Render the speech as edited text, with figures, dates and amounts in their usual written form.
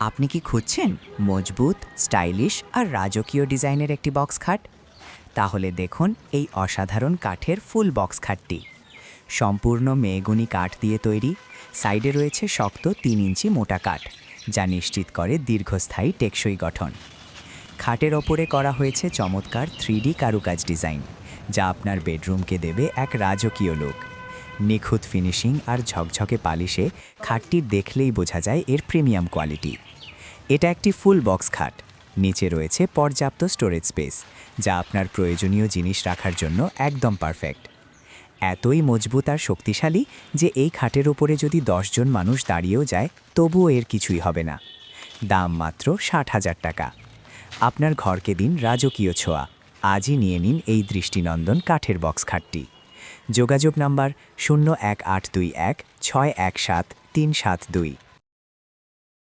আপনি কি খুঁজছেন মজবুত, স্টাইলিশ আর রাজকীয় ডিজাইনের একটি বক্স খাট? তাহলে দেখুন এই অসাধারণ কাঠের ফুল বক্স খাটটি। সম্পূর্ণ মেহগনি কাঠ দিয়ে তৈরি, সাইডে রয়েছে শক্ত 3 ইঞ্চি মোটা কাঠ, যা নিশ্চিত করে দীর্ঘস্থায়ী টেকসই গঠন। খাটের ওপরে করা হয়েছে চমৎকার 3D কারুকাজ ডিজাইন, যা আপনার বেডরুমকে দেবে এক রাজকীয় লুক। নিখুঁত ফিনিশিং আর ঝকঝকে পালিশে খাটটি দেখলেই বোঝা যায় এর প্রিমিয়াম কোয়ালিটি। এটা একটি ফুল বক্স খাট। নিচে রয়েছে পর্যাপ্ত স্টোরেজ স্পেস, যা আপনার প্রয়োজনীয় জিনিস রাখার জন্য একদম পারফেক্ট। এতই মজবুত আর শক্তিশালী যে এই খাটের ওপরে যদি 10 জন মানুষ দাঁড়িয়েও যায় তবুও এর কিছুই হবে না। দাম মাত্র 60,000 টাকা। আপনার ঘরকে দিন রাজকীয় ছোঁয়া। আজই নিয়ে নিন এই দৃষ্টিনন্দন কাঠের বক্স খাটটি। যোগাযোগ নাম্বার 01821 617 372।